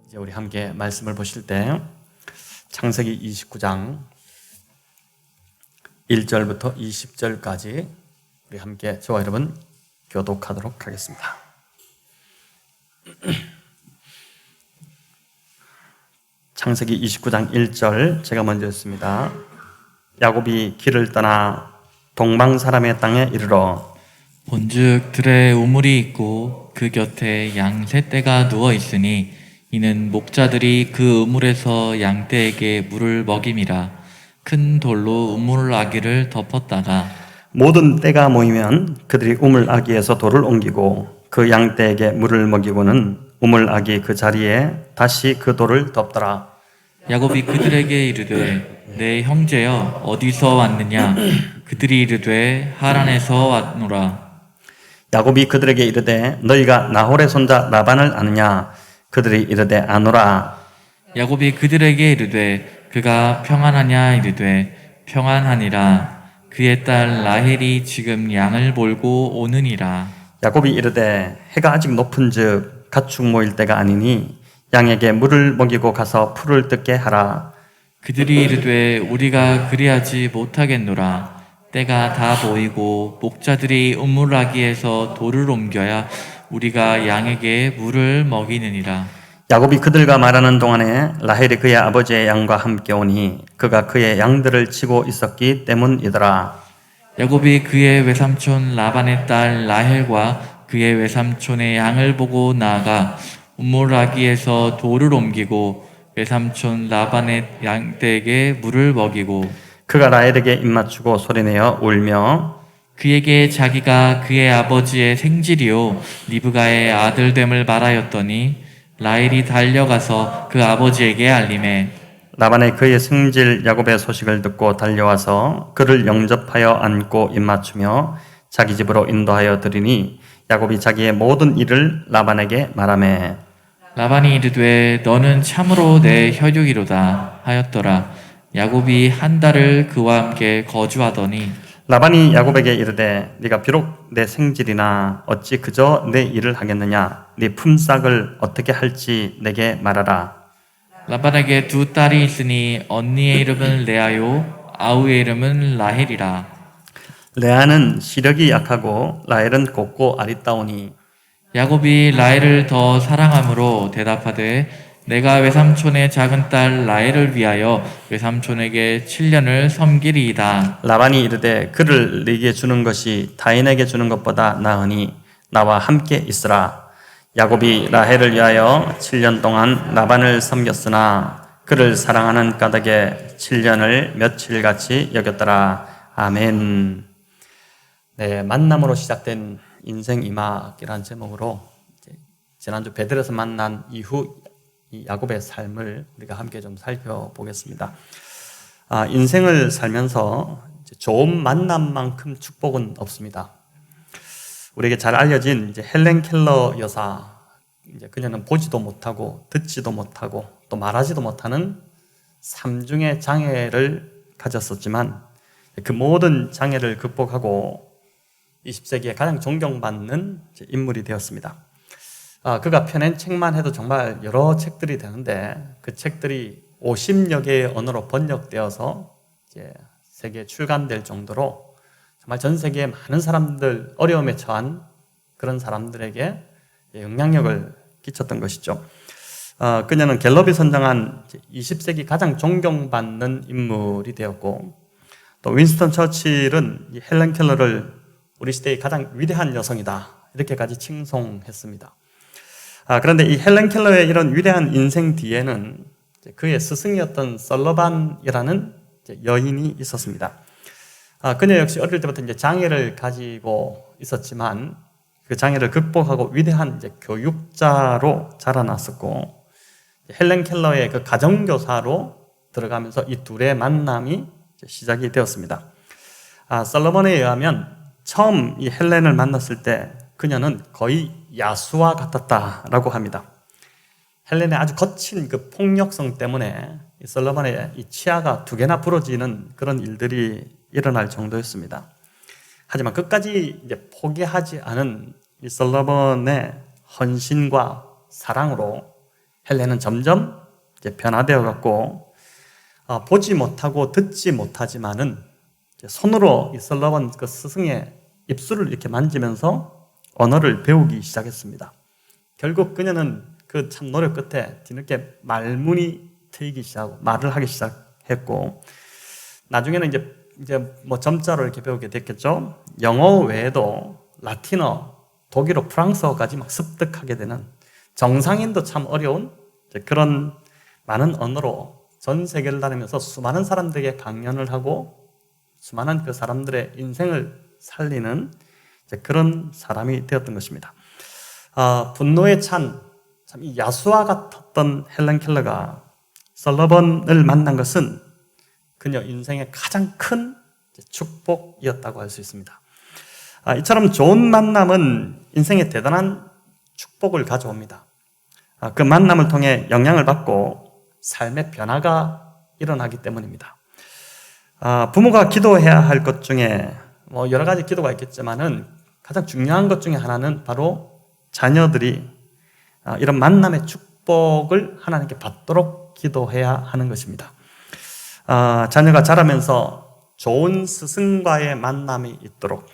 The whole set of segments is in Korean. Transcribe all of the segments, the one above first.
이제 우리 함께 말씀을 보실 때 창세기 29장 1절부터 20절까지 우리 함께 저와 여러분 교독하도록 하겠습니다. 창세기 29장 1절 제가 먼저 읽습니다. 야곱이 길을 떠나 동방 사람의 땅에 이르러 본즉 들에 우물이 있고 그 곁에 양 세 떼가 누워 있으니 이는 목자들이 그 우물에서 양떼에게 물을 먹임이라. 큰 돌로 우물 아기를 덮었다가 모든 떼가 모이면 그들이 우물 아기에서 돌을 옮기고 그 양떼에게 물을 먹이고는 우물 아기 그 자리에 다시 그 돌을 덮더라. 야곱이 그들에게 이르되 내 형제여 어디서 왔느냐. 그들이 이르되 하란에서 왔노라. 야곱이 그들에게 이르되 너희가 나홀의 손자 라반을 아느냐. 그들이 이르되 아노라. 야곱이 그들에게 이르되 그가 평안하냐. 이르되 평안하니라. 그의 딸 라헬이 지금 양을 몰고 오느니라. 야곱이 이르되 해가 아직 높은즉 가축 모일 때가 아니니 양에게 물을 먹이고 가서 풀을 뜯게 하라. 그들이 이르되 우리가 그리하지 못하겠노라. 때가 다 보이고 목자들이 우물아기에서 돌을 옮겨야 우리가 양에게 물을 먹이느니라. 야곱이 그들과 말하는 동안에 라헬이 그의 아버지의 양과 함께 오니 그가 그의 양들을 치고 있었기 때문이더라. 야곱이 그의 외삼촌 라반의 딸 라헬과 그의 외삼촌의 양을 보고 나아가 우물아기에서 돌을 옮기고 외삼촌 라반의 양떼에게 물을 먹이고 그가 라헬에게 입맞추고 소리내어 울며 그에게 자기가 그의 아버지의 생질이요 리브가의 아들됨을 말하였더니 라헬이 달려가서 그 아버지에게 알림해 라반의 그의 생질 야곱의 소식을 듣고 달려와서 그를 영접하여 안고 입맞추며 자기 집으로 인도하여 드리니 야곱이 자기의 모든 일을 라반에게 말하매 라반이 이르되 너는 참으로 내 혈육이로다 하였더라. 야곱이 한 달을 그와 함께 거주하더니 라반이 야곱에게 이르되 네가 비록 내 생질이나 어찌 그저 내 일을 하겠느냐. 네 품삯을 어떻게 할지 내게 말하라. 라반에게 두 딸이 있으니 언니의 이름은 레아요 아우의 이름은 라헬이라. 레아는 시력이 약하고 라헬은 곱고 아리따우니 야곱이 라헬을 더 사랑함으로 대답하되 내가 외삼촌의 작은 딸 라헬을 위하여 외삼촌에게 7년을 섬기리이다. 라반이 이르되 그를 네게 주는 것이 타인에게 주는 것보다 나으니 나와 함께 있으라. 야곱이 라헬을 위하여 7년 동안 라반을 섬겼으나 그를 사랑하는 까닭에 7년을 며칠같이 여겼더라. 아멘. 네, 만남으로 시작된 인생 이막이라는 제목으로 지난주 베들에서 만난 이후 이 야곱의 삶을 우리가 함께 좀 살펴보겠습니다. 인생을 살면서 좋은 만남만큼 축복은 없습니다. 우리에게 잘 알려진 헬렌 켈러 여사, 그녀는 보지도 못하고 듣지도 못하고 또 말하지도 못하는 3중의 장애를 가졌었지만 그 모든 장애를 극복하고 20세기에 가장 존경받는 인물이 되었습니다. 그가 펴낸 책만 해도 정말 여러 책들이 되는데 그 책들이 50여 개의 언어로 번역되어서 이제 세계에 출간될 정도로 정말 전 세계의 많은 사람들, 어려움에 처한 그런 사람들에게 영향력을 끼쳤던 것이죠. 그녀는 갤럽이 선정한 20세기 가장 존경받는 인물이 되었고 또 윈스턴 처칠은 이 헬렌 켈러를 우리 시대의 가장 위대한 여성이다 이렇게까지 칭송했습니다. 그런데 이 헬렌 켈러의 이런 위대한 인생 뒤에는 그의 스승이었던 설러반이라는 여인이 있었습니다. 그녀 역시 어릴 때부터 이제 장애를 가지고 있었지만 그 장애를 극복하고 위대한 교육자로 자라났었고 헬렌 켈러의 그 가정교사로 들어가면서 이 둘의 만남이 시작이 되었습니다. 솔로몬에 의하면 처음 이 헬렌을 만났을 때 그녀는 거의 야수와 같았다라고 합니다. 헬렌의 아주 거친 그 폭력성 때문에 이 솔로몬의 이 치아가 2개나 부러지는 그런 일들이 일어날 정도였습니다. 하지만 끝까지 이제 포기하지 않은 이 솔로몬의 헌신과 사랑으로 헬레는 점점 이제 변화되어 갖고 보지 못하고 듣지 못하지만은 손으로 이 솔로몬 그 스승의 입술을 이렇게 만지면서 언어를 배우기 시작했습니다. 결국 그녀는 그 참 노력 끝에 뒤늦게 말문이 트이기 시작하고 말을 하기 시작했고, 나중에는 이제 뭐 점자로 이렇게 배우게 됐겠죠. 영어 외에도 라틴어, 독일어, 프랑스어까지 막 습득하게 되는, 정상인도 참 어려운 그런 많은 언어로 전 세계를 다니면서 수많은 사람들에게 강연을 하고 수많은 그 사람들의 인생을 살리는 그런 사람이 되었던 것입니다. 분노에 찬 참 이 야수와 같았던 헬렌 켈러가 솔로몬을 만난 것은 그녀 인생의 가장 큰 축복이었다고 할 수 있습니다. 이처럼 좋은 만남은 인생에 대단한 축복을 가져옵니다. 그 만남을 통해 영향을 받고 삶의 변화가 일어나기 때문입니다. 부모가 기도해야 할 것 중에 뭐 여러 가지 기도가 있겠지만은 가장 중요한 것 중에 하나는 바로 자녀들이 이런 만남의 축복을 하나님께 받도록 기도해야 하는 것입니다. 자녀가 자라면서 좋은 스승과의 만남이 있도록,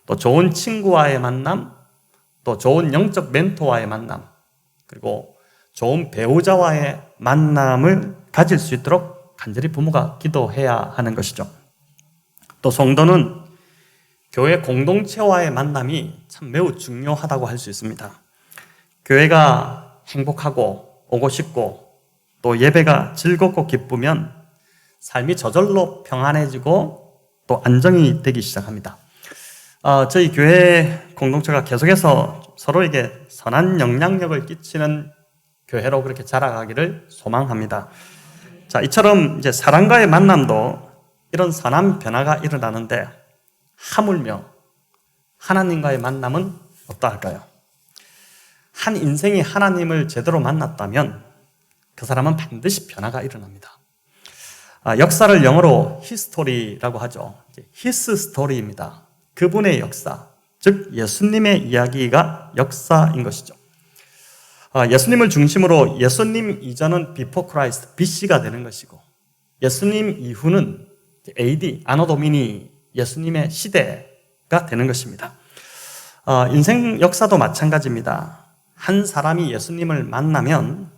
또 좋은 친구와의 만남, 또 좋은 영적 멘토와의 만남, 그리고 좋은 배우자와의 만남을 가질 수 있도록 간절히 부모가 기도해야 하는 것이죠. 또 성도는 교회 공동체와의 만남이 참 매우 중요하다고 할 수 있습니다. 교회가 행복하고 오고 싶고 또 예배가 즐겁고 기쁘면 삶이 저절로 평안해지고 또 안정이 되기 시작합니다. 저희 교회 공동체가 계속해서 서로에게 선한 영향력을 끼치는 교회로 그렇게 자라가기를 소망합니다. 자, 이처럼 이제 사람과의 만남도 이런 선한 변화가 일어나는데, 하물며 하나님과의 만남은 어떠할까요? 한 인생이 하나님을 제대로 만났다면 그 사람은 반드시 변화가 일어납니다. 역사를 영어로 히스토리라고 하죠. 히스 스토리입니다. 그분의 역사, 즉 예수님의 이야기가 역사인 것이죠. 예수님을 중심으로 예수님 이전은 비포 크라이스트, BC가 되는 것이고, 예수님 이후는 AD, 아노 도미니, 예수님의 시대가 되는 것입니다. 인생 역사도 마찬가지입니다. 한 사람이 예수님을 만나면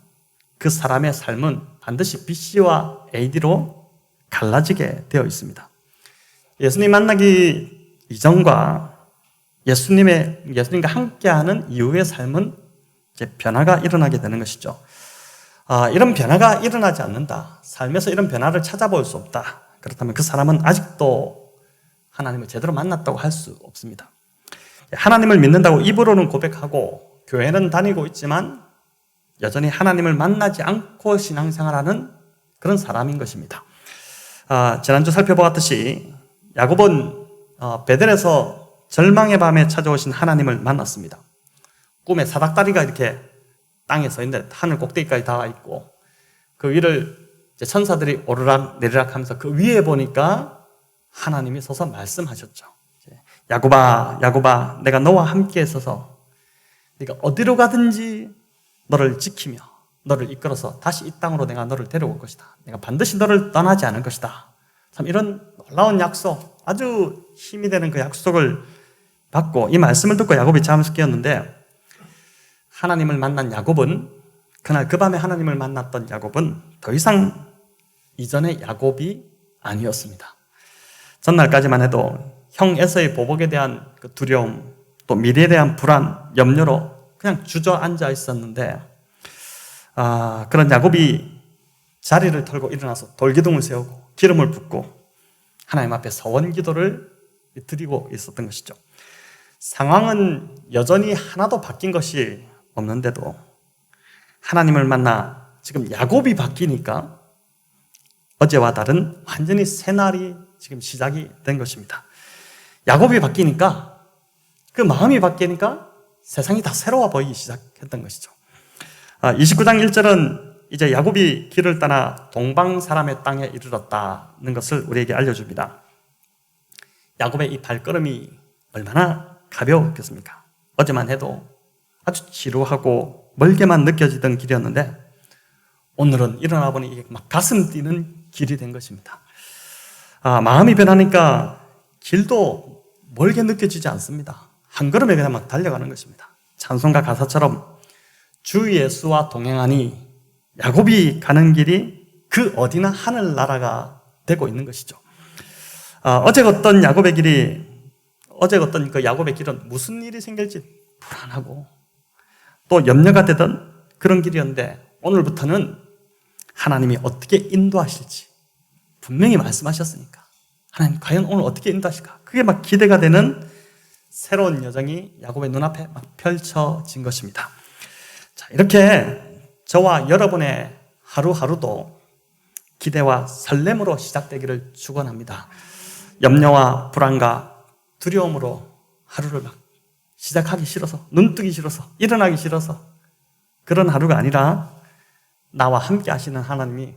그 사람의 삶은 반드시 BC와 AD로 갈라지게 되어 있습니다. 예수님 만나기 이전과 예수님과 함께하는 이후의 삶은 이제 변화가 일어나게 되는 것이죠. 이런 변화가 일어나지 않는다, 삶에서 이런 변화를 찾아볼 수 없다, 그렇다면 그 사람은 아직도 하나님을 제대로 만났다고 할 수 없습니다. 하나님을 믿는다고 입으로는 고백하고 교회는 다니고 있지만 여전히 하나님을 만나지 않고 신앙생활하는 그런 사람인 것입니다. 지난주 살펴보았듯이 야곱은 베델에서 절망의 밤에 찾아오신 하나님을 만났습니다. 꿈에 사닥다리가 이렇게 땅에 서 있는데 하늘 꼭대기까지 닿아 있고, 그 위를 천사들이 오르락 내리락 하면서 그 위에 보니까 하나님이 서서 말씀하셨죠. 야곱아, 야곱아, 내가 너와 함께 있어서 네가 어디로 가든지 너를 지키며 너를 이끌어서 다시 이 땅으로 내가 너를 데려올 것이다. 내가 반드시 너를 떠나지 않을 것이다. 참 이런 놀라운 약속, 아주 힘이 되는 그 약속을 받고 이 말씀을 듣고 야곱이 잠에서 깨었는데, 하나님을 만난 야곱은, 그날 그 밤에 하나님을 만났던 야곱은 더 이상 이전의 야곱이 아니었습니다. 전날까지만 해도 형 에서의 보복에 대한 그 두려움, 또 미래에 대한 불안, 염려로 그냥 주저앉아 있었는데, 그런 야곱이 자리를 털고 일어나서 돌기둥을 세우고 기름을 붓고 하나님 앞에 서원 기도를 드리고 있었던 것이죠. 상황은 여전히 하나도 바뀐 것이 없는데도 하나님을 만나 지금 야곱이 바뀌니까 어제와 다른 완전히 새 날이 지금 시작이 된 것입니다. 야곱이 바뀌니까, 그 마음이 바뀌니까 세상이 다 새로워 보이기 시작했던 것이죠. 29장 1절은 이제 야곱이 길을 떠나 동방 사람의 땅에 이르렀다는 것을 우리에게 알려줍니다. 야곱의 이 발걸음이 얼마나 가벼웠겠습니까? 어제만 해도 아주 지루하고 멀게만 느껴지던 길이었는데 오늘은 일어나 보니 이게 막 가슴 뛰는 길이 된 것입니다. 마음이 변하니까 길도 멀게 느껴지지 않습니다. 한 걸음에 그냥 막 달려가는 것입니다. 찬송가 가사처럼 주 예수와 동행하니 야곱이 가는 길이 그 어디나 하늘나라가 되고 있는 것이죠. 어제 걷던 야곱의 길이, 어제 걷던 그 야곱의 길은 무슨 일이 생길지 불안하고 또 염려가 되던 그런 길이었는데 오늘부터는 하나님이 어떻게 인도하실지 분명히 말씀하셨으니까 하나님 과연 오늘 어떻게 인도하실까? 그게 막 기대가 되는 새로운 여정이 야곱의 눈앞에 막 펼쳐진 것입니다. 자, 이렇게 저와 여러분의 하루하루도 기대와 설렘으로 시작되기를 축원합니다. 염려와 불안과 두려움으로 하루를 막 시작하기 싫어서, 눈뜨기 싫어서, 일어나기 싫어서 그런 하루가 아니라 나와 함께 하시는 하나님이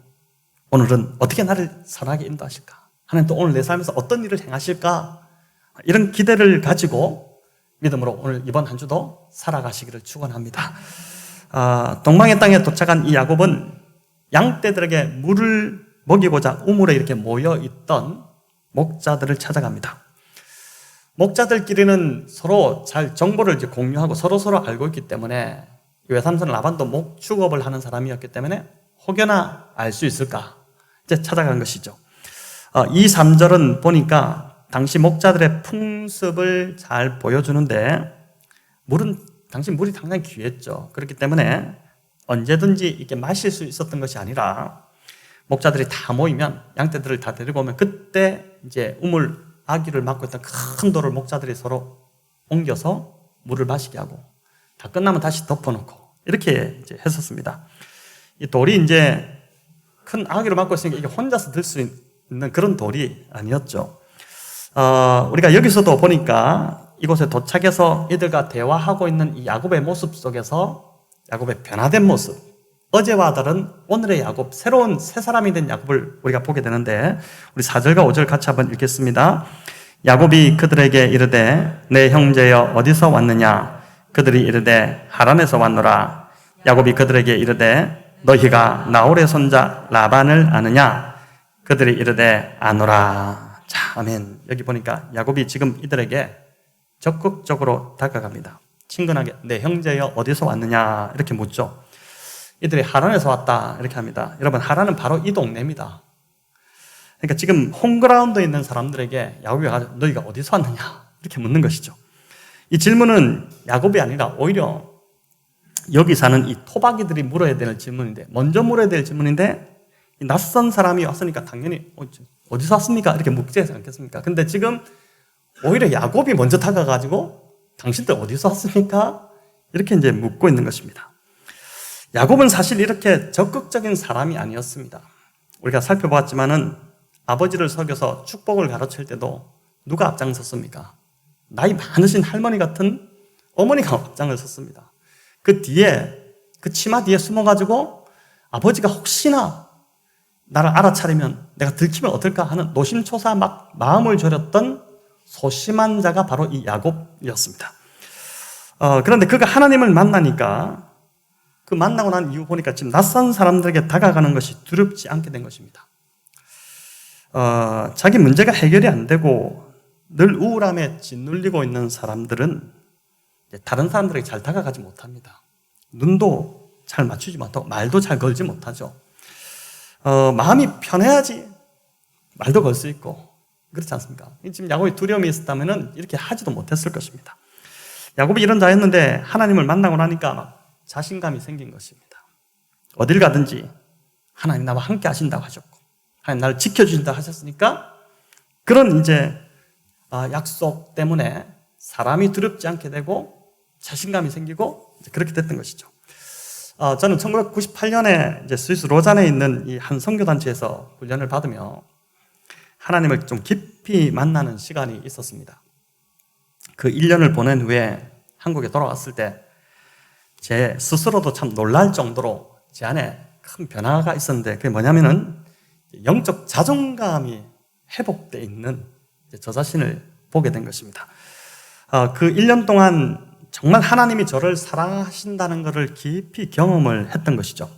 오늘은 어떻게 나를 선하게 인도하실까? 하나님 또 오늘 내 삶에서 어떤 일을 행하실까? 이런 기대를 가지고 믿음으로 오늘 이번 한 주도 살아가시기를 축원합니다. 동방의 땅에 도착한 이 야곱은 양떼들에게 물을 먹이고자 우물에 이렇게 모여있던 목자들을 찾아갑니다. 목자들끼리는 서로 잘 정보를 이제 공유하고 서로 알고 있기 때문에 외삼촌 라반도 목축업을 하는 사람이었기 때문에 혹여나 알 수 있을까 이제 찾아간 것이죠. 2, 3절은 보니까 당시 목자들의 풍습을 잘 보여주는데 당시 물이 상당히 귀했죠. 그렇기 때문에 언제든지 이렇게 마실 수 있었던 것이 아니라 목자들이 다 모이면 양떼들을 다 데리고 오면 그때 이제 우물 아기를 막고 있던 큰 돌을 목자들이 서로 옮겨서 물을 마시게 하고 다 끝나면 다시 덮어놓고 이렇게 이제 했었습니다. 이 돌이 이제 큰 아기를 막고 있으니까 이게 혼자서 들 수 있는 그런 돌이 아니었죠. 우리가 여기서도 보니까 이곳에 도착해서 이들과 대화하고 있는 이 야곱의 모습 속에서 야곱의 변화된 모습, 어제와 다른 오늘의 야곱, 새로운 새 사람이 된 야곱을 우리가 보게 되는데 우리 4절과 5절 같이 한번 읽겠습니다. 야곱이 그들에게 이르되 내 형제여 어디서 왔느냐? 그들이 이르되 하란에서 왔노라. 야곱이 그들에게 이르되 너희가 나홀의 손자 라반을 아느냐? 그들이 이르되 아노라. 자, 아멘. 여기 보니까 야곱이 지금 이들에게 적극적으로 다가갑니다. 친근하게 내 형제여 어디서 왔느냐 이렇게 묻죠. 이들이 하란에서 왔다 이렇게 합니다. 여러분, 하란은 바로 이 동네입니다. 그러니까 지금 홈그라운드에 있는 사람들에게 야곱이 가서 너희가 어디서 왔느냐 이렇게 묻는 것이죠. 이 질문은 야곱이 아니라 오히려 여기 사는 이 토박이들이 물어야 될 질문인데, 먼저 물어야 될 질문인데 이 낯선 사람이 왔으니까 당연히 어디서 왔습니까? 이렇게 묻지 않겠습니까? 근데 지금 오히려 야곱이 먼저 다가가지고 당신들 어디서 왔습니까? 이렇게 이제 묻고 있는 것입니다. 야곱은 사실 이렇게 적극적인 사람이 아니었습니다. 우리가 살펴보았지만은 아버지를 속여서 축복을 가르칠 때도 누가 앞장섰습니까? 나이 많으신 할머니 같은 어머니가 앞장을 섰습니다. 그 뒤에, 그 치마 뒤에 숨어가지고 아버지가 혹시나 나를 알아차리면 내가 들키면 어떨까 하는 노심초사 막 마음을 졸였던 소심한 자가 바로 이 야곱이었습니다. 그런데 그가 하나님을 만나니까 그 만나고 난 이후 보니까 지금 낯선 사람들에게 다가가는 것이 두렵지 않게 된 것입니다. 자기 문제가 해결이 안 되고 늘 우울함에 짓눌리고 있는 사람들은 다른 사람들에게 잘 다가가지 못합니다. 눈도 잘 맞추지 못하고 말도 잘 걸지 못하죠. 마음이 편해야지 말도 걸 수 있고 그렇지 않습니까? 지금 야곱이 두려움이 있었다면 이렇게 하지도 못했을 것입니다. 야곱이 이런 자였는데 하나님을 만나고 나니까 막 자신감이 생긴 것입니다. 어딜 가든지 하나님 나와 함께 하신다고 하셨고 하나님 나를 지켜주신다고 하셨으니까 그런 이제 약속 때문에 사람이 두렵지 않게 되고 자신감이 생기고 그렇게 됐던 것이죠. 저는 1998년에 이제 스위스 로잔에 있는 이 한 선교단체에서 훈련을 받으며 하나님을 좀 깊이 만나는 시간이 있었습니다. 그 1년을 보낸 후에 한국에 돌아왔을 때 제 스스로도 참 놀랄 정도로 제 안에 큰 변화가 있었는데 그게 뭐냐면은 영적 자존감이 회복되어 있는 저 자신을 보게 된 것입니다. 그 1년 동안 정말 하나님이 저를 사랑하신다는 것을 깊이 경험을 했던 것이죠.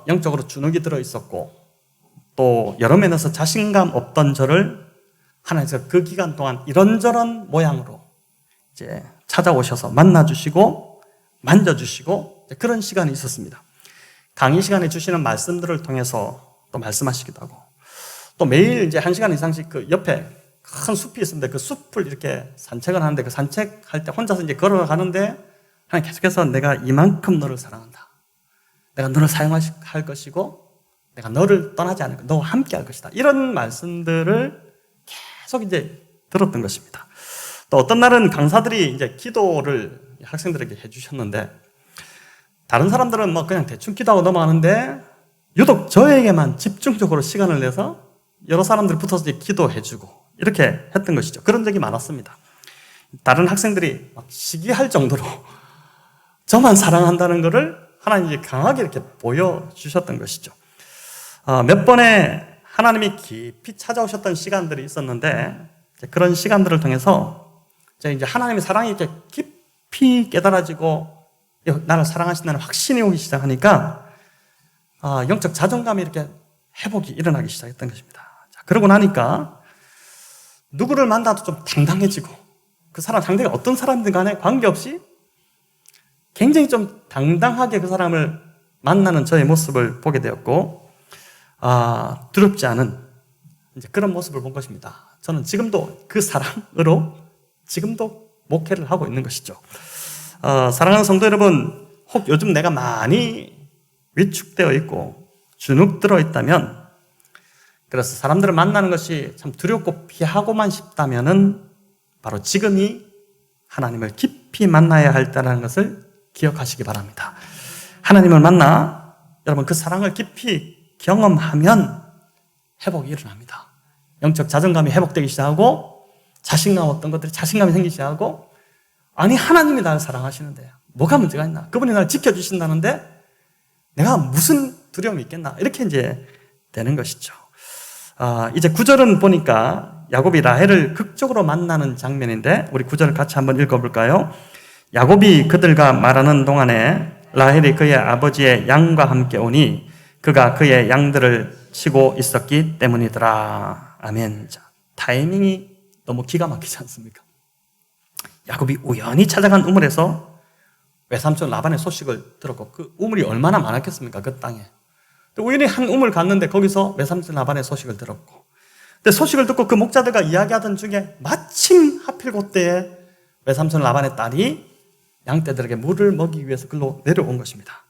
영적으로 주눅이 들어 있었고 또 여러 면에서 자신감 없던 저를 하나님께서 그 기간 동안 이런저런 모양으로 이제 찾아오셔서 만나주시고 만져주시고 그런 시간이 있었습니다. 강의 시간에 주시는 말씀들을 통해서 또 말씀하시기도 하고 또 매일 이제 1시간 이상씩 그 옆에 큰 숲이 있었는데 그 숲을 이렇게 산책을 하는데 그 산책할 때 혼자서 이제 걸어가는데 하나님 계속해서 내가 이만큼 너를 사랑한다. 내가 너를 사용할 것이고 내가 너를 떠나지 않을 거야. 너와 함께 할 것이다. 이런 말씀들을 계속 이제 들었던 것입니다. 또 어떤 날은 강사들이 이제 기도를 학생들에게 해주셨는데 다른 사람들은 뭐 그냥 대충 기도하고 넘어가는데 유독 저에게만 집중적으로 시간을 내서 여러 사람들이 붙어서 이제 기도해주고 이렇게 했던 것이죠. 그런 적이 많았습니다. 다른 학생들이 막 시기할 정도로 저만 사랑한다는 것을 하나님이 강하게 이렇게 보여주셨던 것이죠. 몇 번의 하나님이 깊이 찾아오셨던 시간들이 있었는데 그런 시간들을 통해서 이제 하나님의 사랑이 이렇게 깊이 깨달아지고 나를 사랑하신다는 확신이 오기 시작하니까 영적 자존감이 이렇게 회복이 일어나기 시작했던 것입니다. 자, 그러고 나니까 누구를 만나도 좀 당당해지고 그 사람 상대가 어떤 사람이든 간에 관계없이 굉장히 좀 당당하게 그 사람을 만나는 저의 모습을 보게 되었고 두렵지 않은 이제 그런 모습을 본 것입니다. 저는 지금도 그 사랑으로 지금도 목회를 하고 있는 것이죠. 사랑하는 성도 여러분, 혹 요즘 내가 많이 위축되어 있고 주눅 들어 있다면 그래서 사람들을 만나는 것이 참 두렵고 피하고만 싶다면은 바로 지금이 하나님을 깊이 만나야 할 때라는 것을 기억하시기 바랍니다. 하나님을 만나 여러분 그 사랑을 깊이 경험하면 회복이 일어납니다. 영적 자존감이 회복되기 시작하고 자신감 어떤 것들이 자신감이 생기기 시작하고 아니 하나님이 나를 사랑하시는데 뭐가 문제가 있나? 그분이 나를 지켜주신다는데 내가 무슨 두려움이 있겠나? 이렇게 이제 되는 것이죠. 이제 9절은 보니까 야곱이 라헬을 극적으로 만나는 장면인데 우리 9절을 같이 한번 읽어볼까요? 야곱이 그들과 말하는 동안에 라헬이 그의 아버지의 양과 함께 오니 그가 그의 양들을 치고 있었기 때문이더라. 아멘. 자, 타이밍이 너무 기가 막히지 않습니까? 야곱이 우연히 찾아간 우물에서 외삼촌 라반의 소식을 들었고 그 우물이 얼마나 많았겠습니까? 그 땅에. 우연히 한 우물 갔는데 거기서 외삼촌 라반의 소식을 들었고 근데 소식을 듣고 그 목자들과 이야기하던 중에 마침 하필 그때에 외삼촌 라반의 딸이 양떼들에게 물을 먹이기 위해서 글로 내려온 것입니다.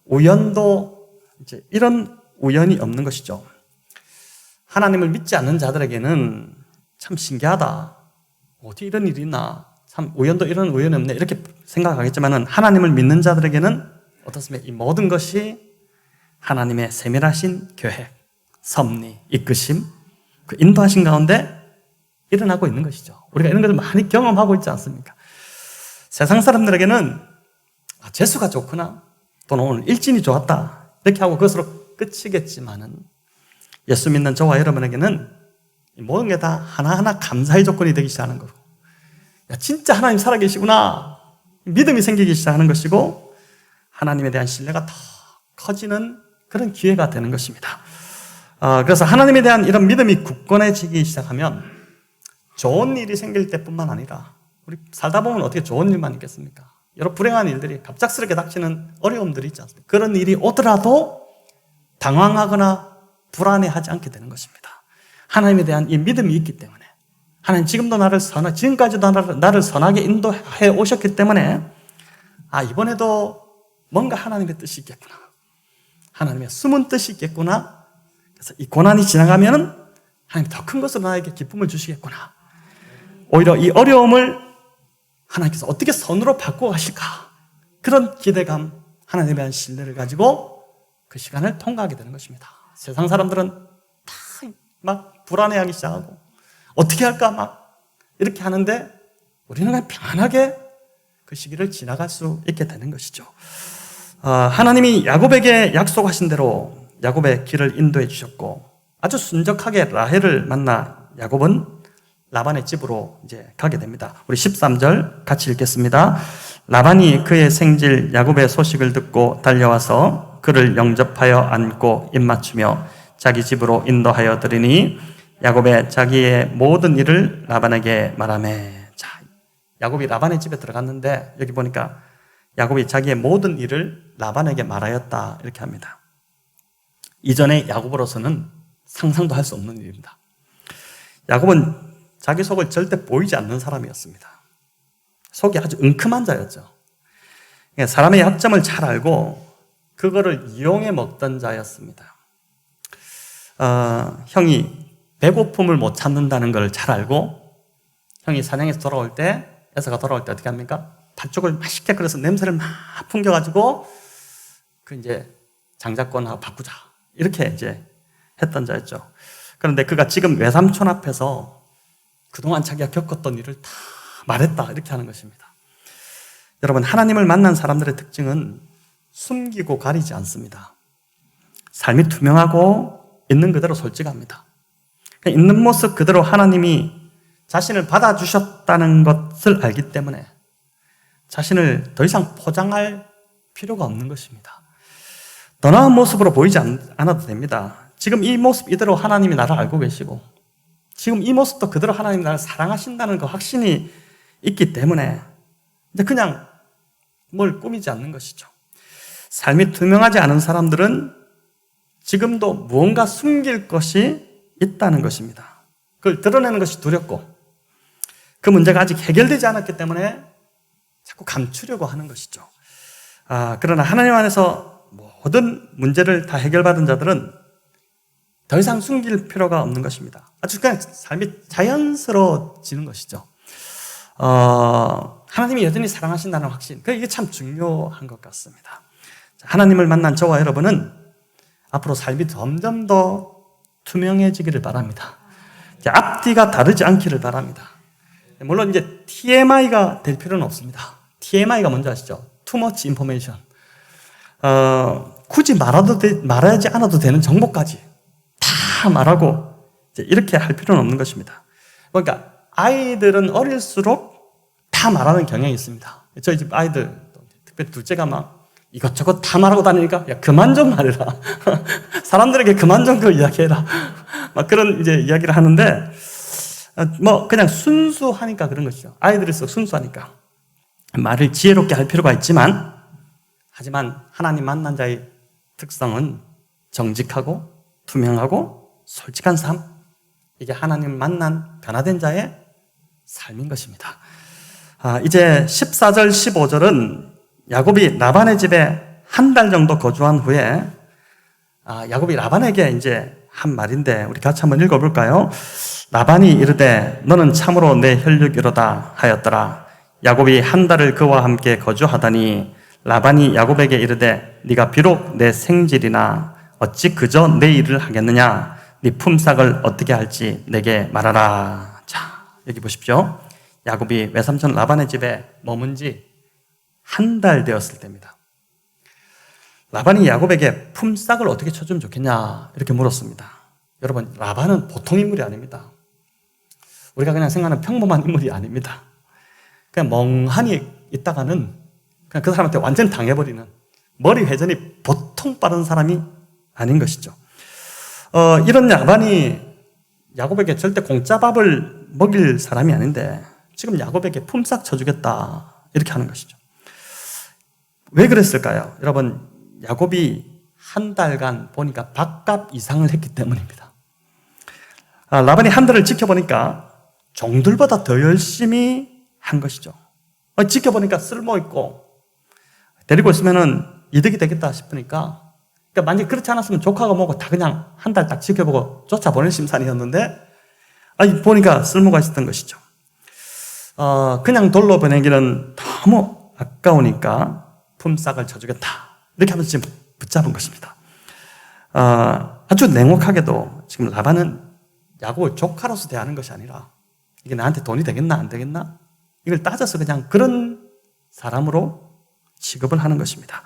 우연도 이제 이런 우연이 없는 것이죠. 하나님을 믿지 않는 자들에게는 참 신기하다. 어떻게 이런 일이 있나? 참 우연도 이런 우연이 없네. 이렇게 생각하겠지만은 하나님을 믿는 자들에게는 어떻습니까? 이 모든 것이 하나님의 세밀하신 계획, 섭리, 이끄심, 그 인도하신 가운데 일어나고 있는 것이죠. 우리가 이런 것을 많이 경험하고 있지 않습니까? 세상 사람들에게는 재수가 좋구나 또는 오늘 일진이 좋았다 이렇게 하고 그것으로 끝이겠지만은 예수 믿는 저와 여러분에게는 모든 게 다 하나하나 감사의 조건이 되기 시작하는 거고 야, 진짜 하나님 살아계시구나 믿음이 생기기 시작하는 것이고 하나님에 대한 신뢰가 더 커지는 그런 기회가 되는 것입니다. 그래서 하나님에 대한 이런 믿음이 굳건해지기 시작하면 좋은 일이 생길 때뿐만 아니라 우리 살다 보면 어떻게 좋은 일만 있겠습니까? 여러 불행한 일들이 갑작스럽게 닥치는 어려움들이 있지 않습니까? 그런 일이 오더라도 당황하거나 불안해하지 않게 되는 것입니다. 하나님에 대한 이 믿음이 있기 때문에 하나님 지금도 지금까지도 나를 선하게 인도해 오셨기 때문에 이번에도 뭔가 하나님의 뜻이 있겠구나. 하나님의 숨은 뜻이 있겠구나. 그래서 이 고난이 지나가면은 하나님 더 큰 것으로 나에게 기쁨을 주시겠구나. 오히려 이 어려움을 하나님께서 어떻게 선으로 바꿔 가실까? 그런 기대감, 하나님에 대한 신뢰를 가지고 그 시간을 통과하게 되는 것입니다. 세상 사람들은 다 막 불안해하기 시작하고 어떻게 할까 막 이렇게 하는데 우리는 그냥 편안하게 그 시기를 지나갈 수 있게 되는 것이죠. 하나님이 야곱에게 약속하신 대로 야곱의 길을 인도해 주셨고 아주 순적하게 라헬을 만나 야곱은 라반의 집으로 이제 가게 됩니다. 우리 13절 같이 읽겠습니다. 라반이 그의 생질 야곱의 소식을 듣고 달려와서 그를 영접하여 안고 입맞추며 자기 집으로 인도하여 드리니 야곱의 자기의 모든 일을 라반에게 말하매. 자, 야곱이 라반의 집에 들어갔는데 여기 보니까 야곱이 자기의 모든 일을 라반에게 말하였다 이렇게 합니다. 이전에 야곱으로서는 상상도 할 수 없는 일입니다. 야곱은 자기 속을 절대 보이지 않는 사람이었습니다. 속이 아주 은큼한 자였죠. 사람의 약점을 잘 알고 그거를 이용해 먹던 자였습니다. 형이 배고픔을 못 참는다는 걸 잘 알고 형이 사냥에서 돌아올 때, 에서가 돌아올 때 어떻게 합니까? 팥죽을 맛있게 끓여서 냄새를 막 풍겨가지고 그 이제 장자권하고 바꾸자 이렇게 이제 했던 자였죠. 그런데 그가 지금 외삼촌 앞에서 그동안 자기가 겪었던 일을 다 말했다 이렇게 하는 것입니다. 여러분, 하나님을 만난 사람들의 특징은 숨기고 가리지 않습니다. 삶이 투명하고 있는 그대로 솔직합니다. 있는 모습 그대로 하나님이 자신을 받아주셨다는 것을 알기 때문에 자신을 더 이상 포장할 필요가 없는 것입니다. 더 나은 모습으로 보이지 않아도 됩니다. 지금 이 모습 이대로 하나님이 나를 알고 계시고 지금 이 모습도 그대로 하나님이 나를 사랑하신다는 그 확신이 있기 때문에 이제 그냥 뭘 꾸미지 않는 것이죠. 삶이 투명하지 않은 사람들은 지금도 무언가 숨길 것이 있다는 것입니다. 그걸 드러내는 것이 두렵고 그 문제가 아직 해결되지 않았기 때문에 자꾸 감추려고 하는 것이죠. 그러나 하나님 안에서 모든 문제를 다 해결받은 자들은 더 이상 숨길 필요가 없는 것입니다. 아주 그냥 삶이 자연스러워지는 것이죠. 하나님이 여전히 사랑하신다는 확신, 이게 참 중요한 것 같습니다. 하나님을 만난 저와 여러분은 앞으로 삶이 점점 더 투명해지기를 바랍니다. 앞뒤가 다르지 않기를 바랍니다. 물론 이제 TMI가 될 필요는 없습니다. TMI가 뭔지 아시죠? Too much information. 굳이 말하지 않아도 되는 정보까지 다 말하고 이렇게 할 필요는 없는 것입니다. 그러니까 아이들은 어릴수록 다 말하는 경향이 있습니다. 저희 집 아이들, 특별히 둘째가 막 이것저것 다 말하고 다니니까 야 그만 좀 말해라. 사람들에게 그만 좀 그 이야기해라. 막 그런 이제 이야기를 하는데 그냥 순수하니까 그런 것이죠. 아이들일수록 순수하니까 말을 지혜롭게 할 필요가 있지만 하지만 하나님 만난 자의 특성은 정직하고 투명하고 솔직한 삶, 이게 하나님 만난 변화된 자의 삶인 것입니다. 이제 14절 15절은 야곱이 라반의 집에 한 달 정도 거주한 후에 야곱이 라반에게 이제 한 말인데 우리 같이 한번 읽어볼까요? 라반이 이르되 너는 참으로 내 혈육이로다 하였더라. 야곱이 한 달을 그와 함께 거주하더니 라반이 야곱에게 이르되 네가 비록 내 생질이나 어찌 그저 내 일을 하겠느냐? 네 품삯을 어떻게 할지 내게 말하라. 자, 여기 보십시오. 야곱이 외삼촌 라반의 집에 머문 지 한 달 되었을 때입니다. 라반이 야곱에게 품삯을 어떻게 쳐주면 좋겠냐 이렇게 물었습니다. 여러분, 라반은 보통 인물이 아닙니다. 우리가 그냥 생각하는 평범한 인물이 아닙니다. 그냥 멍하니 있다가는 그냥 그 사람한테 완전 당해버리는 머리 회전이 보통 빠른 사람이 아닌 것이죠. 이런 라반이 야곱에게 절대 공짜 밥을 먹일 사람이 아닌데 지금 야곱에게 품삯 쳐주겠다 이렇게 하는 것이죠. 왜 그랬을까요? 여러분, 야곱이 한 달간 보니까 밥값 이상을 했기 때문입니다. 라반이 한 달을 지켜보니까 종들보다 더 열심히 한 것이죠. 지켜보니까 쓸모있고 데리고 있으면 이득이 되겠다 싶으니까, 그러니까 만약에 그렇지 않았으면 조카가 뭐고 다 그냥 한 달 딱 지켜보고 쫓아보낼 심산이었는데 보니까 쓸모가 있었던 것이죠. 그냥 돌로 보내기는 너무 아까우니까 품삯을 쳐주겠다 이렇게 하면서 지금 붙잡은 것입니다. 아주 냉혹하게도 지금 라반은 야곱을 조카로서 대하는 것이 아니라 이게 나한테 돈이 되겠나 안 되겠나 이걸 따져서 그냥 그런 사람으로 취급을 하는 것입니다.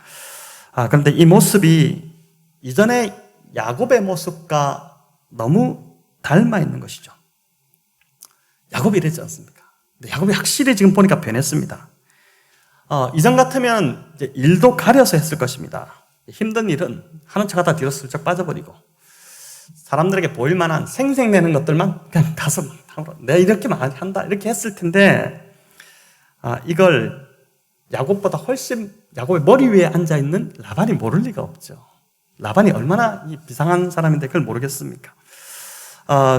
그런데 이 모습이 이전에 야곱의 모습과 너무 닮아 있는 것이죠. 야곱이 이랬지 않습니까? 근데 야곱이 확실히 지금 보니까 변했습니다. 이전 같으면 이제 일도 가려서 했을 것입니다. 힘든 일은 하는 척 하다 뒤로 슬쩍 빠져버리고 사람들에게 보일 만한 생색내는 것들만 그냥 가서 내가 이렇게 많이 한다 이렇게 했을 텐데 이걸 야곱보다 훨씬 야곱의 머리 위에 앉아있는 라반이 모를 리가 없죠. 라반이 얼마나 비상한 사람인데 그걸 모르겠습니까?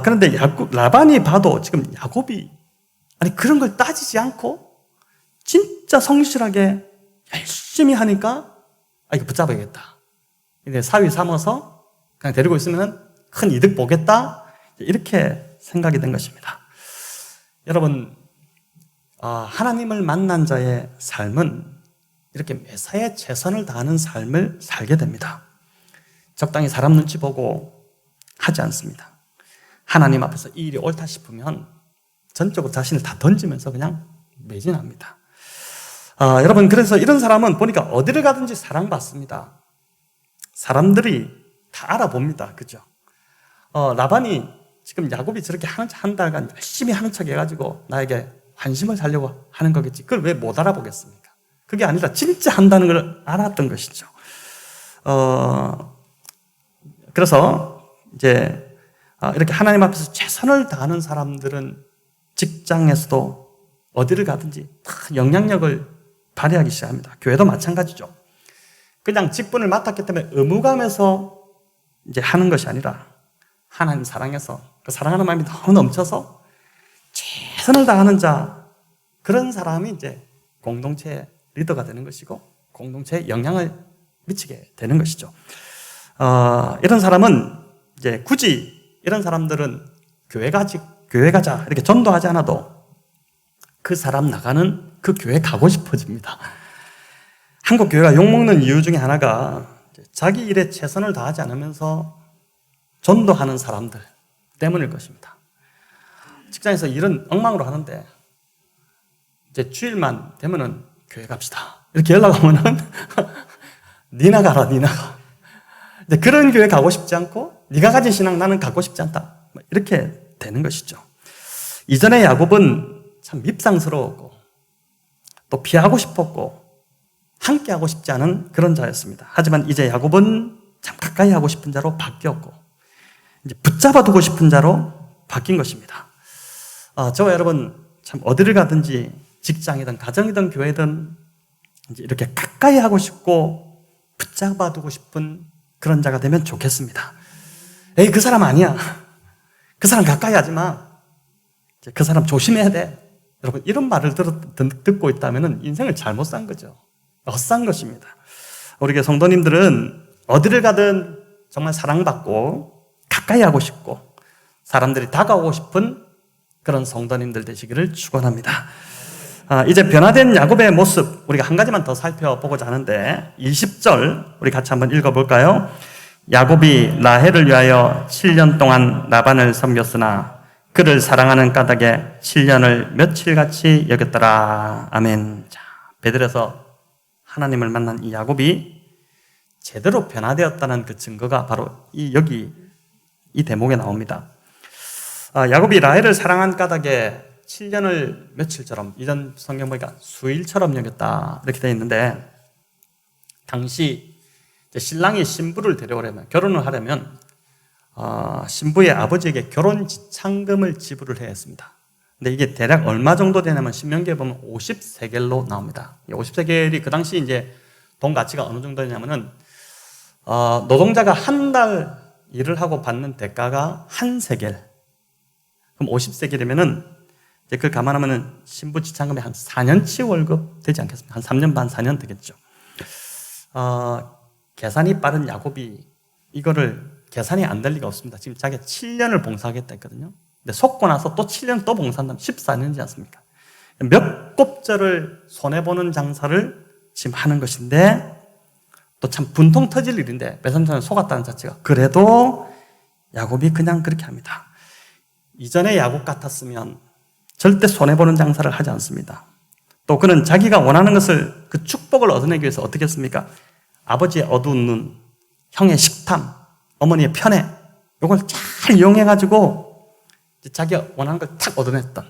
그런데 라반이 봐도 지금 야곱이 그런 걸 따지지 않고 진짜 성실하게 열심히 하니까 이거 붙잡아야겠다. 이제 사위 삼아서 그냥 데리고 있으면 큰 이득 보겠다. 이렇게 생각이 된 것입니다. 여러분, 하나님을 만난 자의 삶은 이렇게 매사에 최선을 다하는 삶을 살게 됩니다. 적당히 사람 눈치 보고 하지 않습니다. 하나님 앞에서 이 일이 옳다 싶으면 전적으로 자신을 다 던지면서 그냥 매진합니다. 여러분, 그래서 이런 사람은 보니까 어디를 가든지 사랑받습니다. 사람들이 다 알아봅니다. 그죠? 라반이 지금 야곱이 저렇게 한 달간 열심히 하는 척 해가지고 나에게 환심을 사려고 하는 거겠지. 그걸 왜 못 알아보겠습니까? 그게 아니라 진짜 한다는 걸 알았던 것이죠. 그래서 이제 이렇게 하나님 앞에서 최선을 다하는 사람들은 직장에서도 어디를 가든지 다 영향력을 발휘하기 시작합니다. 교회도 마찬가지죠. 그냥 직분을 맡았기 때문에 의무감에서 이제 하는 것이 아니라 하나님 사랑해서 그 사랑하는 마음이 너무 넘쳐서 최선을 다하는 자, 그런 사람이 이제 공동체의 리더가 되는 것이고 공동체에 영향을 미치게 되는 것이죠. 이런 사람은 이제 굳이 이런 사람들은 교회 가자 이렇게 전도하지 않아도 그 사람 나가는 그 교회 가고 싶어집니다. 한국 교회가 욕먹는 이유 중에 하나가 자기 일에 최선을 다하지 않으면서 전도하는 사람들 때문일 것입니다. 직장에서 일은 엉망으로 하는데 이제 주일만 되면은 교회 갑시다 이렇게 연락 오면은 니나 가라 니나 가. 그런 교회 가고 싶지 않고 네가 가진 신앙 나는 갖고 싶지 않다 이렇게 되는 것이죠. 이전에 야곱은 참 밉상스러웠고 또 피하고 싶었고 함께 하고 싶지 않은 그런 자였습니다. 하지만 이제 야곱은 참 가까이 하고 싶은 자로 바뀌었고 이제 붙잡아 두고 싶은 자로 바뀐 것입니다. 저와 여러분 참 어디를 가든지 직장이든 가정이든 교회든 이제 이렇게 가까이 하고 싶고 붙잡아 두고 싶은 그런 자가 되면 좋겠습니다. 에이, 그 사람 아니야. 그 사람 가까이 하지 마. 그 사람 조심해야 돼. 여러분, 이런 말을 듣고 있다면 인생을 잘못 산 거죠. 헛산 것입니다. 우리 교회 성도님들은 어디를 가든 정말 사랑받고 가까이 하고 싶고 사람들이 다가오고 싶은 그런 성도님들 되시기를 축원합니다. 이제 변화된 야곱의 모습 우리가 한 가지만 더 살펴보고자 하는데 20절 우리 같이 한번 읽어볼까요? 야곱이 라헬을 위하여 7년 동안 라반을 섬겼으나 그를 사랑하는 까닭에 7년을 며칠같이 여겼더라. 아멘. 자, 베들에서 하나님을 만난 이 야곱이 제대로 변화되었다는 그 증거가 바로 여기 이 대목에 나옵니다. 야곱이 라헬을 사랑한 까닭에 7년을 며칠처럼, 이전 성경 보니까 수일처럼 여겼다 이렇게 되어 있는데, 당시 신랑이 신부를 데려오려면, 결혼을 하려면 신부의 아버지에게 결혼 지참금을 지불을 해야 했습니다. 근데 이게 대략 얼마 정도 되냐면 신명기에 보면 50세겔로 나옵니다. 50세겔이 그 당시 이제 돈 가치가 어느 정도냐면은 노동자가 한 달 일을 하고 받는 대가가 한 세겔. 그럼 50세겔이면은 이제 그걸 감안하면은 신부 지참금이 한 4년치 월급 되지 않겠습니까? 한 3년 반, 4년 되겠죠. 계산이 빠른 야곱이 이거를 계산이 안 될 리가 없습니다. 지금 자기가 7년을 봉사하겠다 했거든요. 근데 속고 나서 또 7년 또 봉사한다면 14년이지 않습니까? 몇 곱절을 손해보는 장사를 지금 하는 것인데, 또 참 분통 터질 일인데 배삼촌은 속았다는 자체가, 그래도 야곱이 그냥 그렇게 합니다. 이전에 야곱 같았으면 절대 손해보는 장사를 하지 않습니다. 또 그는 자기가 원하는 것을, 그 축복을 얻어내기 위해서 어떻게 했습니까? 아버지의 어두운 눈, 형의 식탐, 어머니의 편애, 이걸 잘 이용해가지고 자기가 원하는 걸 탁 얻어냈던,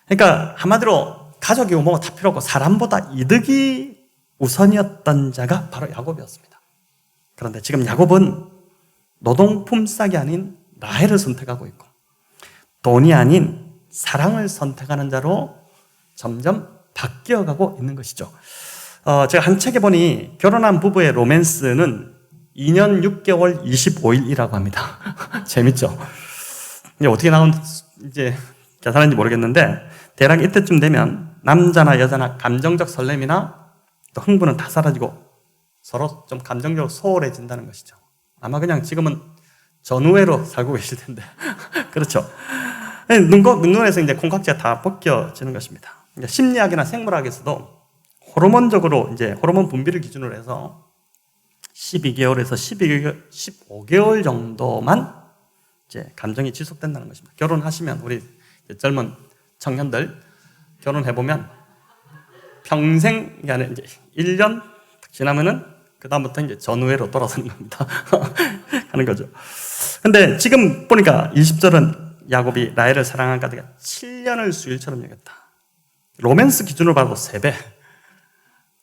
그러니까 한마디로 가족이고 뭐고 다 필요 없고 사람보다 이득이 우선이었던 자가 바로 야곱이었습니다. 그런데 지금 야곱은 노동품삯이 아닌 라헬을 선택하고 있고 돈이 아닌 사랑을 선택하는 자로 점점 바뀌어가고 있는 것이죠. 제가 한 책에 보니 결혼한 부부의 로맨스는 2년 6개월 25일이라고 합니다. 재밌죠? 이제 어떻게 나온 이제 계산인지 모르겠는데 대략 이때쯤 되면 남자나 여자나 감정적 설렘이나 또 흥분은 다 사라지고 서로 좀 감정적으로 소홀해진다는 것이죠. 아마 그냥 지금은 전우회로 살고 계실 텐데 그렇죠. 눈에서 이제 콩깍지가 다 벗겨지는 것입니다. 그러니까 심리학이나 생물학에서도 호르몬적으로 이제 호르몬 분비를 기준으로 해서 12개월에서 15개월 정도만 이제 감정이 지속된다는 것입니다. 결혼하시면 우리 젊은 청년들 결혼해보면 평생이 아니라 이제 1년 지나면은 그다음부터 이제 전우회로 돌아서는 겁니다. 하는 거죠. 근데 지금 보니까 20절은 야곱이 라헬을 사랑한 까닭에 7년을 수일처럼 여겼다. 로맨스 기준으로 봐도 3배.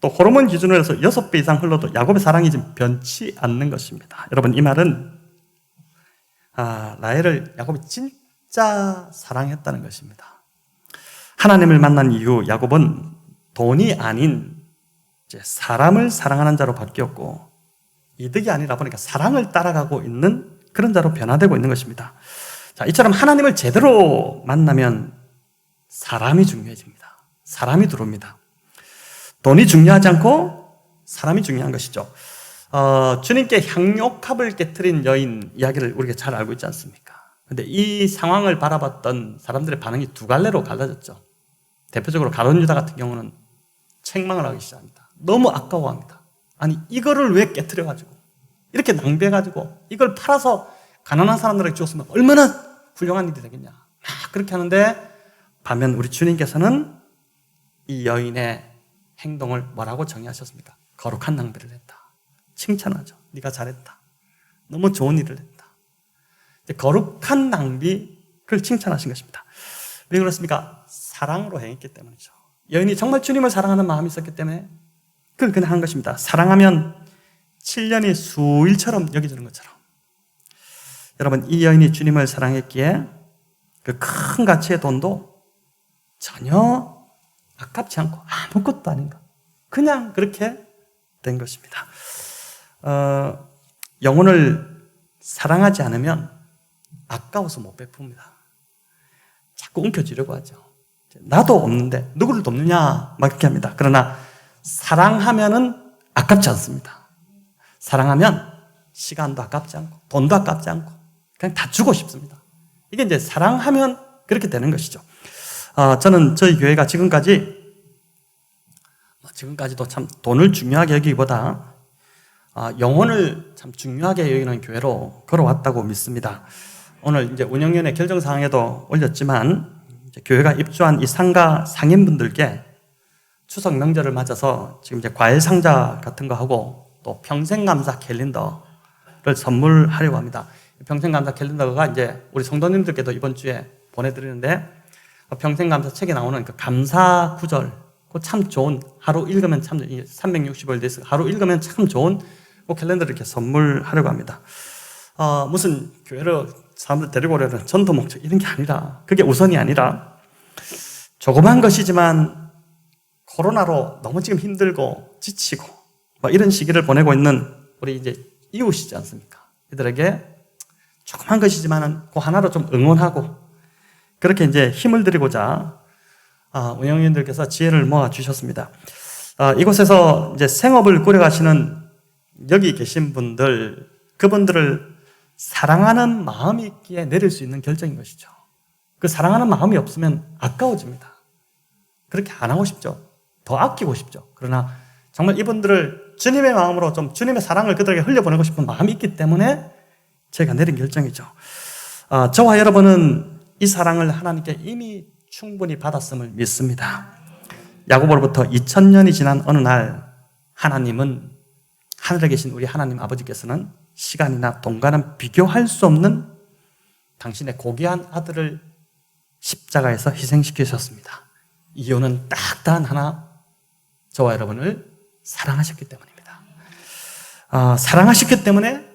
또 호르몬 기준으로 해서 6배 이상 흘러도 야곱의 사랑이 지금 변치 않는 것입니다. 여러분, 이 말은 라헬을 야곱이 진짜 사랑했다는 것입니다. 하나님을 만난 이후 야곱은 돈이 아닌 이제 사람을 사랑하는 자로 바뀌었고 이득이 아니라 보니까 사랑을 따라가고 있는 그런 자로 변화되고 있는 것입니다. 자, 이처럼 하나님을 제대로 만나면 사람이 중요해집니다. 사람이 들어옵니다. 돈이 중요하지 않고 사람이 중요한 것이죠. 주님께 향료컵을 깨뜨린 여인 이야기를 우리가 잘 알고 있지 않습니까? 근데 이 상황을 바라봤던 사람들의 반응이 두 갈래로 갈라졌죠. 대표적으로 가룟 유다 같은 경우는 책망을 하기 시작합니다. 너무 아까워합니다. 아니, 이거를 왜 깨뜨려가지고 이렇게 낭비해가지고 이걸 팔아서 가난한 사람들에게 주었으면 얼마나 훌륭한 일이 되겠냐. 그렇게 하는데 반면 우리 주님께서는 이 여인의 행동을 뭐라고 정의하셨습니까? 거룩한 낭비를 했다. 칭찬하죠. 네가 잘했다. 너무 좋은 일을 했다. 거룩한 낭비를 칭찬하신 것입니다. 왜 그렇습니까? 사랑으로 행했기 때문이죠. 여인이 정말 주님을 사랑하는 마음이 있었기 때문에 그걸 그냥 한 것입니다. 사랑하면 7년이 수일처럼 여겨지는 것처럼. 여러분, 이 여인이 주님을 사랑했기에 그 큰 가치의 돈도 전혀 아깝지 않고 아무것도 아닌가. 그냥 그렇게 된 것입니다. 영혼을 사랑하지 않으면 아까워서 못 베풉니다. 자꾸 움켜쥐려고 하죠. 나도 없는데 누구를 돕느냐 막 이렇게 합니다. 그러나 사랑하면은 아깝지 않습니다. 사랑하면 시간도 아깝지 않고 돈도 아깝지 않고 그냥 다 주고 싶습니다. 이게 이제 사랑하면 그렇게 되는 것이죠. 저는 저희 교회가 지금까지도 참 돈을 중요하게 여기기보다 영혼을 참 중요하게 여기는 교회로 걸어왔다고 믿습니다. 오늘 이제 운영위원회 결정사항에도 올렸지만 이제 교회가 입주한 이 상가 상인분들께 추석 명절을 맞아서 지금 이제 과일 상자 같은 거 하고 또 평생감사 캘린더를 선물하려고 합니다. 평생감사 캘린더가 이제 우리 성도님들께도 이번 주에 보내드리는데 평생감사 책에 나오는 그 감사 구절, 그 참 좋은, 하루 읽으면 참 365일 돼서 하루 읽으면 참 좋은 그 캘린더를 이렇게 선물하려고 합니다. 무슨 교회로 사람들 데리고 오려는 전도 목적 이런 게 아니라, 그게 우선이 아니라 조그만 것이지만 코로나로 너무 지금 힘들고 지치고 이런 시기를 보내고 있는 우리 이제 이웃이지 않습니까? 이들에게 조그만 것이지만은 그 하나로 좀 응원하고 그렇게 이제 힘을 드리고자 운영위원들께서 지혜를 모아 주셨습니다. 이곳에서 이제 생업을 꾸려가시는 여기 계신 분들, 그분들을 사랑하는 마음이 있기에 내릴 수 있는 결정인 것이죠. 그 사랑하는 마음이 없으면 아까워집니다. 그렇게 안 하고 싶죠. 더 아끼고 싶죠. 그러나 정말 이분들을 주님의 마음으로 좀 주님의 사랑을 그들에게 흘려보내고 싶은 마음이 있기 때문에 제가 내린 결정이죠. 저와 여러분은 이 사랑을 하나님께 이미 충분히 받았음을 믿습니다. 야고보로부터 2000년이 지난 어느 날 하나님은, 하늘에 계신 우리 하나님 아버지께서는 시간이나 돈과는 비교할 수 없는 당신의 고귀한 아들을 십자가에서 희생시키셨습니다. 이유는 딱 단 하나, 저와 여러분을 사랑하셨기 때문입니다. 사랑하셨기 때문에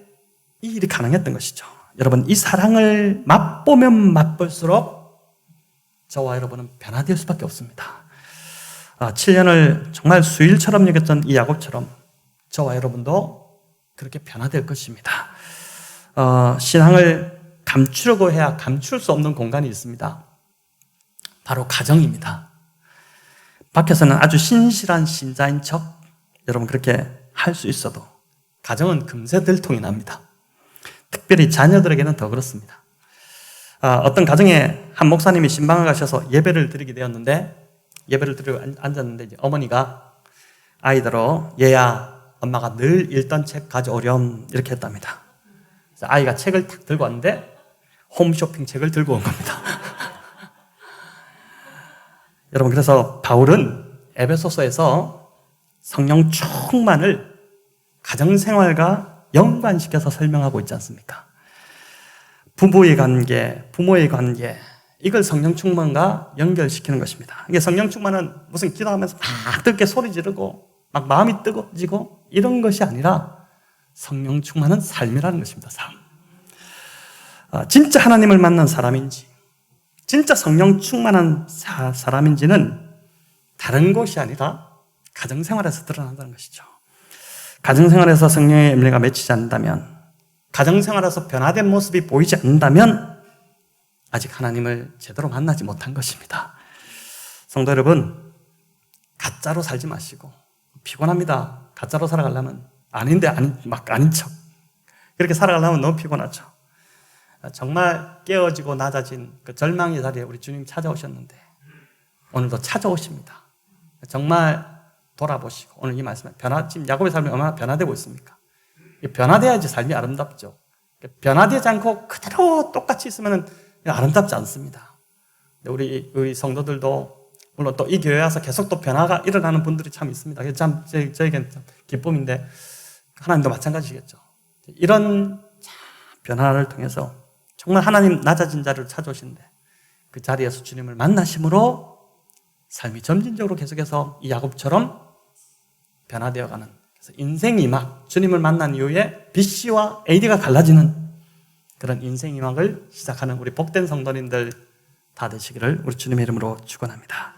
이 일이 가능했던 것이죠. 여러분, 이 사랑을 맛보면 맛볼수록 저와 여러분은 변화될 수밖에 없습니다. 7년을 정말 수일처럼 여겼던 이 야곱처럼 저와 여러분도 그렇게 변화될 것입니다. 신앙을 감추려고 해야 감출 수 없는 공간이 있습니다. 바로 가정입니다. 밖에서는 아주 신실한 신자인 척 여러분 그렇게 할 수 있어도 가정은 금세 들통이 납니다. 특별히 자녀들에게는 더 그렇습니다. 어떤 가정에 한 목사님이 신방을 가셔서 예배를 드리게 되었는데, 예배를 드리고 앉았는데 이제 어머니가 아이들로 얘야 엄마가 늘 읽던 책 가져오렴 이렇게 했답니다. 그래서 아이가 책을 탁 들고 왔는데 홈쇼핑 책을 들고 온 겁니다. 여러분, 그래서 바울은 에베소서에서 성령 충만을 가정생활과 연관시켜서 설명하고 있지 않습니까? 부부의 관계, 부모의 관계, 이걸 성령 충만과 연결시키는 것입니다. 이게 성령 충만은 무슨 기도하면서 막 뜨겁게 소리 지르고 막 마음이 뜨거워지고 이런 것이 아니라 성령 충만은 삶이라는 것입니다. 삶. 진짜 하나님을 만난 사람인지, 진짜 성령 충만한 사람인지는 다른 곳이 아니라 가정생활에서 드러난다는 것이죠. 가정생활에서 성령의 열매가 맺히지 않는다면, 가정생활에서 변화된 모습이 보이지 않는다면 아직 하나님을 제대로 만나지 못한 것입니다. 성도 여러분, 가짜로 살지 마시고, 피곤합니다. 가짜로 살아가려면 아닌데 아닌 척 그렇게 살아가려면 너무 피곤하죠. 정말 깨어지고 낮아진 그 절망의 자리에 우리 주님 찾아오셨는데 오늘도 찾아오십니다. 정말 돌아보시고 오늘 이 말씀에 지금 야곱의 삶이 얼마나 변화되고 있습니까? 변화돼야지 삶이 아름답죠. 변화되지 않고 그대로 똑같이 있으면 아름답지 않습니다. 우리 성도들도 물론 또 이 교회에 와서 계속 또 변화가 일어나는 분들이 참 있습니다. 그게 참 저에게는 참 기쁨인데 하나님도 마찬가지겠죠. 이런 변화를 통해서 정말 하나님 낮아진 자리를 찾아오신데 그 자리에서 주님을 만나심으로 삶이 점진적으로 계속해서 이 야곱처럼 변화되어가는, 그래서 인생 이막, 주님을 만난 이후에 BC와 AD가 갈라지는 그런 인생 이막을 시작하는 우리 복된 성도님들 다 되시기를 우리 주님의 이름으로 축원합니다.